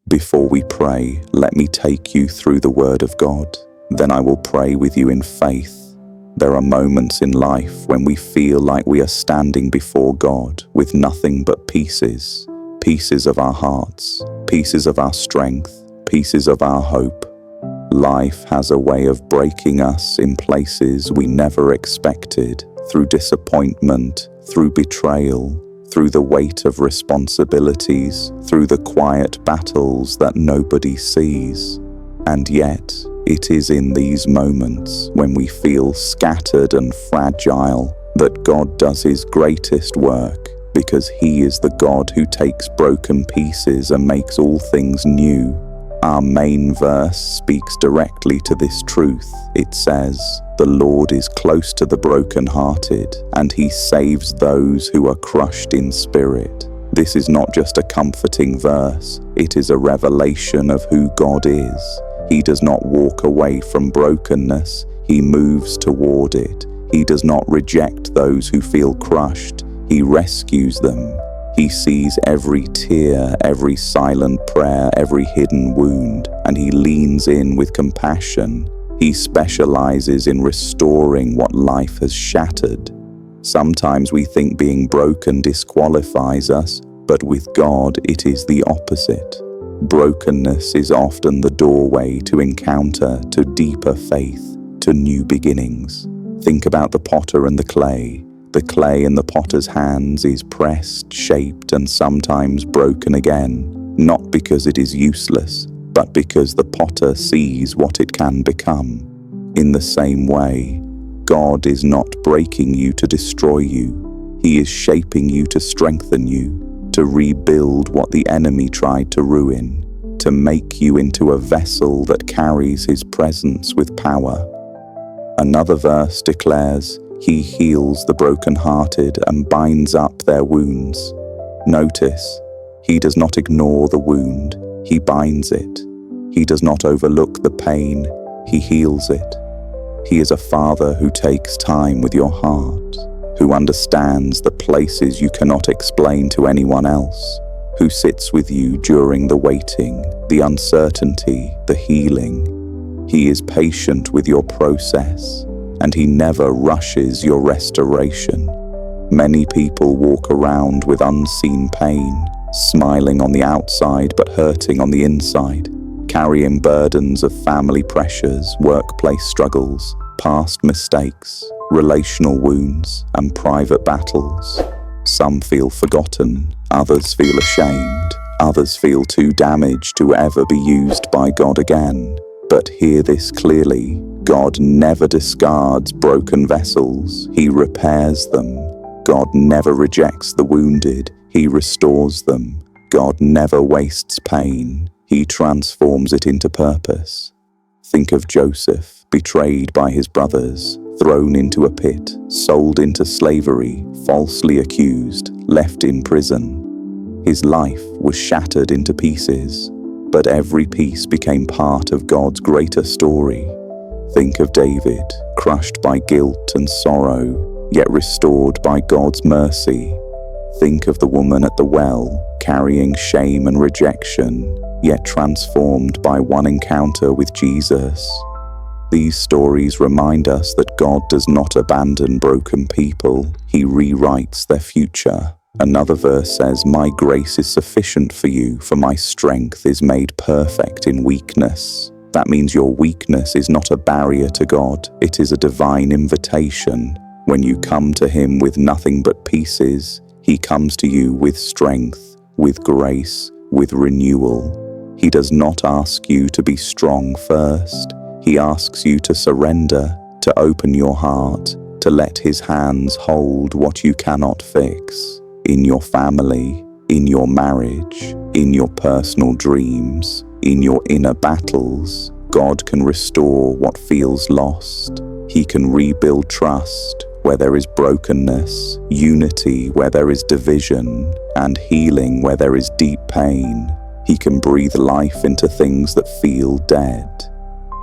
Before we pray, let me take you through the Word of God. Then I will pray with you in faith. There are moments in life when we feel like we are standing before God with nothing but pieces. Pieces of our hearts, pieces of our strength, pieces of our hope. Life has a way of breaking us in places we never expected, through disappointment, through betrayal, through the weight of responsibilities, through the quiet battles that nobody sees. And yet, it is in these moments when we feel scattered and fragile that God does His greatest work, because He is the God who takes broken pieces and makes all things new. Our main verse speaks directly to this truth. It says, "The Lord is close to the brokenhearted, and He saves those who are crushed in spirit." This is not just a comforting verse, it is a revelation of who God is. He does not walk away from brokenness, He moves toward it. He does not reject those who feel crushed, He rescues them. He sees every tear, every silent prayer, every hidden wound, and He leans in with compassion. He specializes in restoring what life has shattered. Sometimes we think being broken disqualifies us, but with God it is the opposite. Brokenness is often the doorway to encounter, to deeper faith, to new beginnings. Think about the potter and the clay. The clay in the potter's hands is pressed, shaped, and sometimes broken again, not because it is useless, but because the potter sees what it can become. In the same way, God is not breaking you to destroy you. He is shaping you to strengthen you, to rebuild what the enemy tried to ruin, to make you into a vessel that carries His presence with power. Another verse declares, "He heals the brokenhearted and binds up their wounds." Notice, He does not ignore the wound, He binds it. He does not overlook the pain, He heals it. He is a Father who takes time with your heart, who understands the places you cannot explain to anyone else, who sits with you during the waiting, the uncertainty, the healing. He is patient with your process, and He never rushes your restoration. Many people walk around with unseen pain, smiling on the outside but hurting on the inside, carrying burdens of family pressures, workplace struggles, past mistakes, relational wounds, and private battles. Some feel forgotten, others feel ashamed, others feel too damaged to ever be used by God again. But hear this clearly. God never discards broken vessels, He repairs them. God never rejects the wounded, He restores them. God never wastes pain, He transforms it into purpose. Think of Joseph, betrayed by his brothers, thrown into a pit, sold into slavery, falsely accused, left in prison. His life was shattered into pieces, but every piece became part of God's greater story. Think of David, crushed by guilt and sorrow, yet restored by God's mercy. Think of the woman at the well, carrying shame and rejection, yet transformed by one encounter with Jesus. These stories remind us that God does not abandon broken people, He rewrites their future. Another verse says, "My grace is sufficient for you, for my strength is made perfect in weakness." That means your weakness is not a barrier to God, it is a divine invitation. When you come to Him with nothing but pieces, He comes to you with strength, with grace, with renewal. He does not ask you to be strong first. He asks you to surrender, to open your heart, to let His hands hold what you cannot fix. In your family, in your marriage, in your personal dreams, in your inner battles, God can restore what feels lost. He can rebuild trust where there is brokenness, unity where there is division, and healing where there is deep pain. He can breathe life into things that feel dead.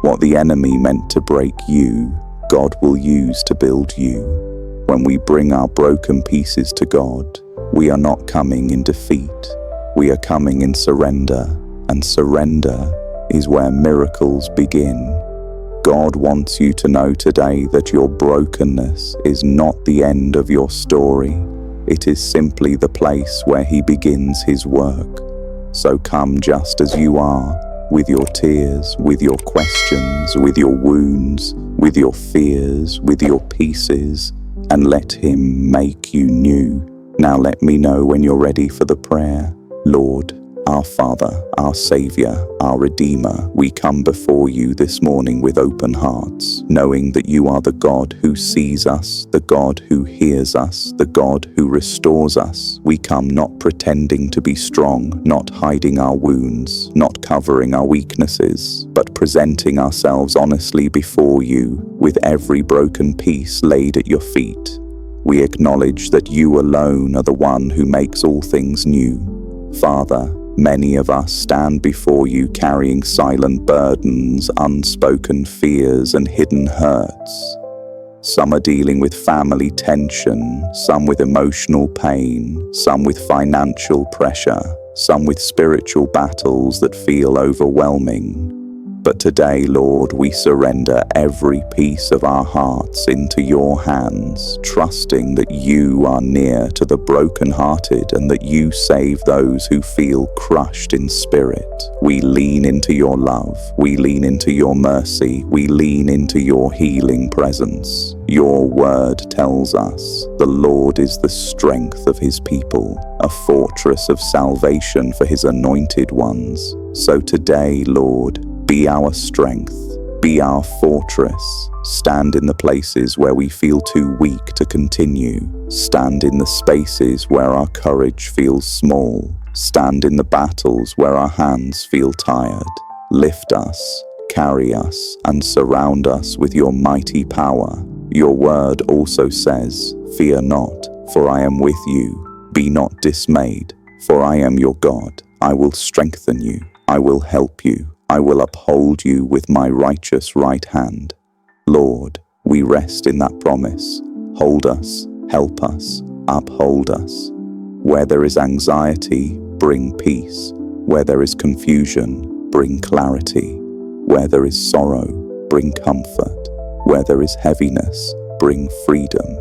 What the enemy meant to break you, God will use to build you. When we bring our broken pieces to God, we are not coming in defeat. We are coming in surrender. and surrender is where miracles begin. God wants you to know today that your brokenness is not the end of your story. It is simply the place where He begins His work. So come just as you are, with your tears, with your questions, with your wounds, with your fears, with your pieces, and let Him make you new. Now let me know when you're ready for the prayer. Lord, our Father, our Savior, our Redeemer, we come before you this morning with open hearts, knowing that you are the God who sees us, the God who hears us, the God who restores us. We come not pretending to be strong, not hiding our wounds, not covering our weaknesses, but presenting ourselves honestly before you, with every broken piece laid at your feet. We acknowledge that you alone are the one who makes all things new. Father, many of us stand before you carrying silent burdens, unspoken fears, and hidden hurts. Some are dealing with family tension, some with emotional pain, some with financial pressure, some with spiritual battles that feel overwhelming. But today, Lord, we surrender every piece of our hearts into your hands, trusting that you are near to the brokenhearted and that you save those who feel crushed in spirit. We lean into your love, we lean into your mercy, we lean into your healing presence. Your word tells us the Lord is the strength of his people, a fortress of salvation for his anointed ones. So today, Lord, be our strength, be our fortress. Stand in the places where we feel too weak to continue. Stand in the spaces where our courage feels small. Stand in the battles where our hands feel tired. Lift us, carry us, and surround us with your mighty power. Your word also says, "Fear not, for I am with you. Be not dismayed, for I am your God. I will strengthen you. I will help you. I will uphold you with my righteous right hand." Lord, we rest in that promise. Hold us, help us, uphold us. Where there is anxiety, bring peace. Where there is confusion, bring clarity. Where there is sorrow, bring comfort. Where there is heaviness, bring freedom.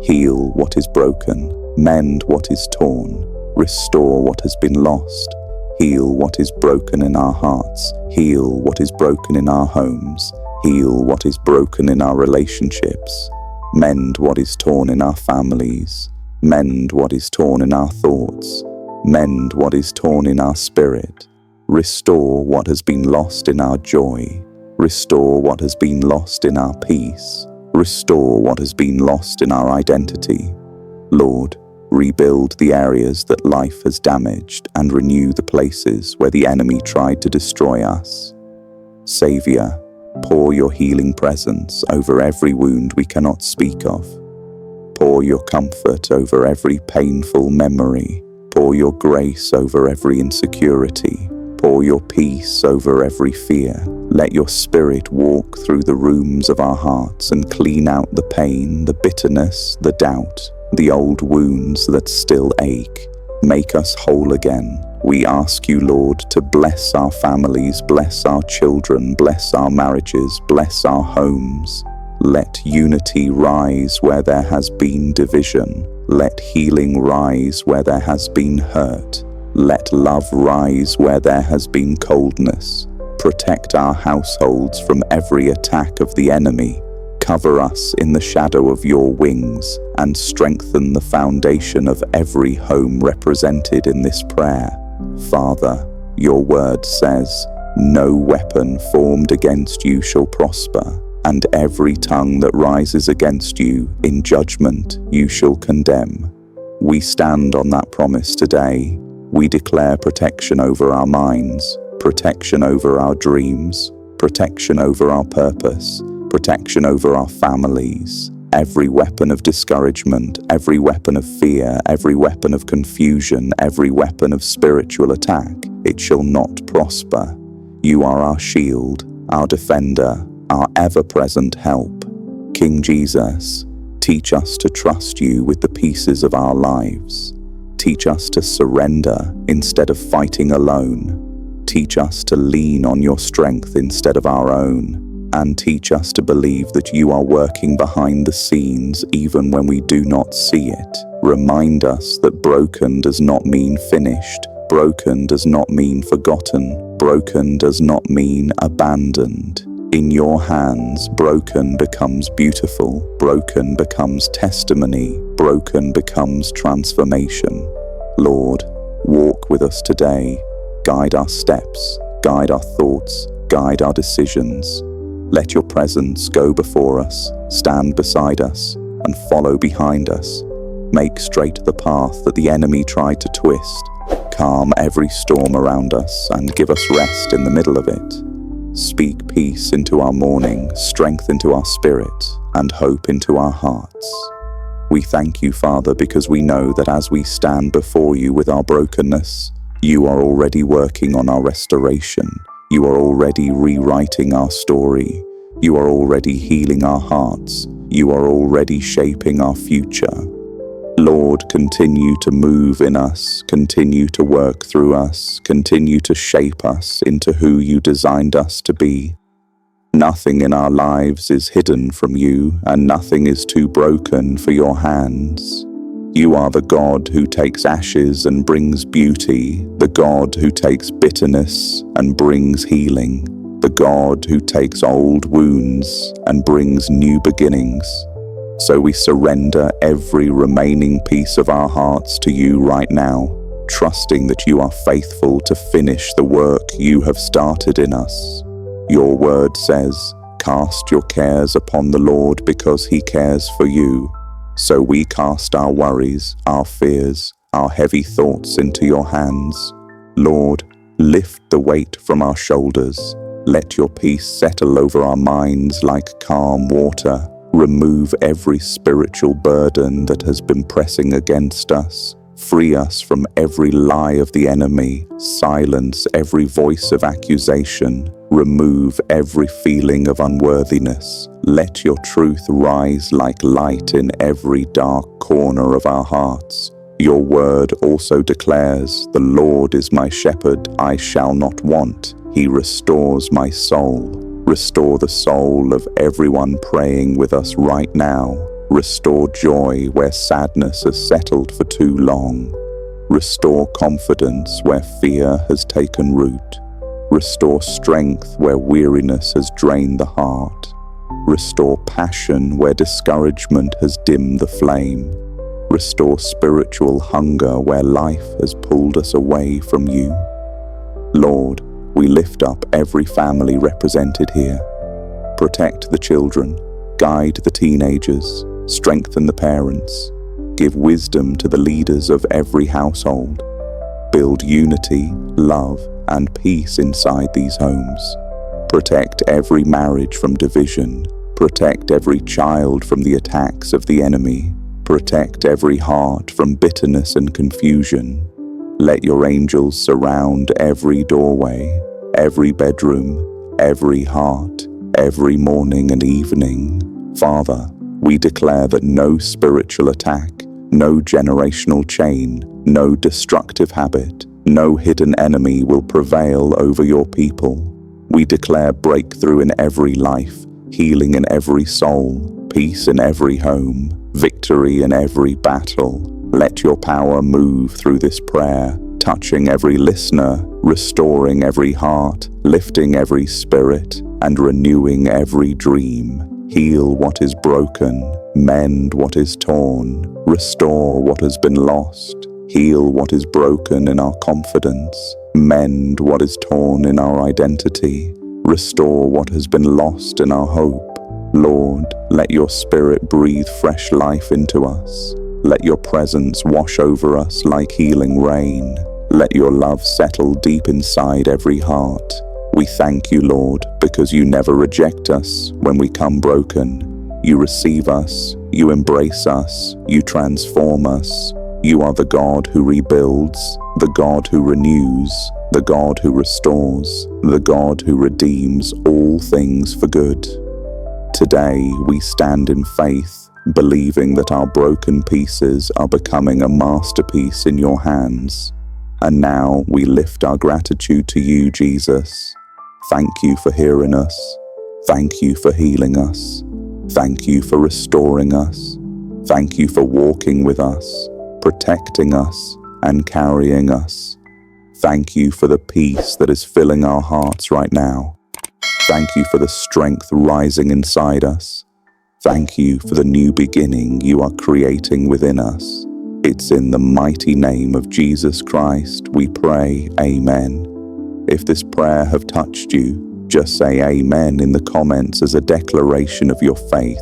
Heal what is broken, mend what is torn, restore what has been lost. Heal what is broken in our hearts. Heal what is broken in our homes. Heal what is broken in our relationships. Mend what is torn in our families. Mend what is torn in our thoughts. Mend what is torn in our spirit. Restore what has been lost in our joy. Restore what has been lost in our peace. Restore what has been lost in our identity. Lord, rebuild the areas that life has damaged and renew the places where the enemy tried to destroy us. Savior, pour your healing presence over every wound we cannot speak of. Pour your comfort over every painful memory. Pour your grace over every insecurity. Pour your peace over every fear. Let your spirit walk through the rooms of our hearts and clean out the pain, the bitterness, the doubt, the old wounds that still ache. Make us whole again. We ask you, Lord, to bless our families, bless our children, bless our marriages, bless our homes. Let unity rise where there has been division. Let healing rise where there has been hurt. Let love rise where there has been coldness. Protect our households from every attack of the enemy. Cover us in the shadow of your wings and strengthen the foundation of every home represented in this prayer. Father, your word says, "No weapon formed against you shall prosper, and every tongue that rises against you in judgment you shall condemn." We stand on that promise today. We declare protection over our minds, protection over our dreams, protection over our purpose, protection over our families. Every weapon of discouragement, every weapon of fear, every weapon of confusion, every weapon of spiritual attack, it shall not prosper. You are our shield, our defender, our ever-present help. King Jesus, teach us to trust you with the pieces of our lives. Teach us to surrender instead of fighting alone. Teach us to lean on your strength instead of our own, and teach us to believe that you are working behind the scenes even when we do not see it. Remind us that broken does not mean finished. Broken does not mean forgotten. Broken does not mean abandoned. In your hands, broken becomes beautiful. Broken becomes testimony. Broken becomes transformation. Lord, walk with us today. Guide our steps, guide our thoughts, guide our decisions. Let your presence go before us, stand beside us, and follow behind us. Make straight the path that the enemy tried to twist. Calm every storm around us and give us rest in the middle of it. Speak peace into our morning, strength into our spirit, and hope into our hearts. We thank you, Father, because we know that as we stand before you with our brokenness, you are already working on our restoration. You are already rewriting our story. You are already healing our hearts. You are already shaping our future. Lord, continue to move in us, continue to work through us, continue to shape us into who you designed us to be. Nothing in our lives is hidden from you, and nothing is too broken for your hands. You are the God who takes ashes and brings beauty, the God who takes bitterness and brings healing, the God who takes old wounds and brings new beginnings. So we surrender every remaining piece of our hearts to you right now, trusting that you are faithful to finish the work you have started in us. Your word says, "Cast your cares upon the Lord because he cares for you." So we cast our worries, our fears, our heavy thoughts into your hands. Lord, lift the weight from our shoulders. Let your peace settle over our minds like calm water. Remove every spiritual burden that has been pressing against us. Free us from every lie of the enemy. Silence every voice of accusation. Remove every feeling of unworthiness. Let your truth rise like light in every dark corner of our hearts. Your word also declares, "The Lord is my shepherd, I shall not want. He restores my soul." Restore the soul of everyone praying with us right now. Restore joy where sadness has settled for too long. Restore confidence where fear has taken root. Restore strength where weariness has drained the heart. Restore passion where discouragement has dimmed the flame. Restore spiritual hunger where life has pulled us away from you. Lord, we lift up every family represented here. Protect the children, guide the teenagers, strengthen the parents, give wisdom to the leaders of every household. Build unity, love, and peace inside these homes. Protect every marriage from division. Protect every child from the attacks of the enemy. Protect every heart from bitterness and confusion. Let your angels surround every doorway, every bedroom, every heart, every morning and evening. Father, we declare that no spiritual attack, no generational chain, no destructive habit, no hidden enemy will prevail over your people. We declare breakthrough in every life, healing in every soul, peace in every home, victory in every battle. Let your power move through this prayer, touching every listener, restoring every heart, lifting every spirit, and renewing every dream. Heal what is broken, mend what is torn, restore what has been lost. Heal what is broken in our confidence, mend what is torn in our identity, restore what has been lost in our hope. Lord, let your Spirit breathe fresh life into us. Let your presence wash over us like healing rain. Let your love settle deep inside every heart. We thank you, Lord, because you never reject us when we come broken. You receive us, you embrace us, you transform us. You are the God who rebuilds, the God who renews, the God who restores, the God who redeems all things for good. Today we stand in faith, believing that our broken pieces are becoming a masterpiece in your hands. And now we lift our gratitude to you, Jesus. Thank you for hearing us. Thank you for healing us. Thank you for restoring us. Thank you for walking with us, protecting us, and carrying us. Thank you for the peace that is filling our hearts right now. Thank you for the strength rising inside us. Thank you for the new beginning you are creating within us. It's in the mighty name of Jesus Christ we pray, Amen. If this prayer have touched you, just say Amen in the comments as a declaration of your faith,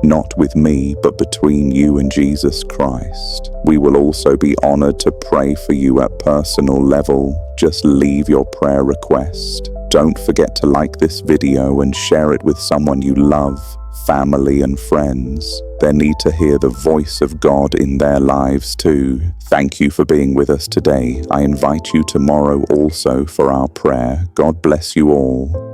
not with me, but between you and Jesus Christ. We will also be honored to pray for you at personal level. Just leave your prayer request. Don't forget to like this video and share it with someone you love, family and friends. They need to hear the voice of God in their lives too. Thank you for being with us today. I invite you tomorrow also for our prayer. God bless you all.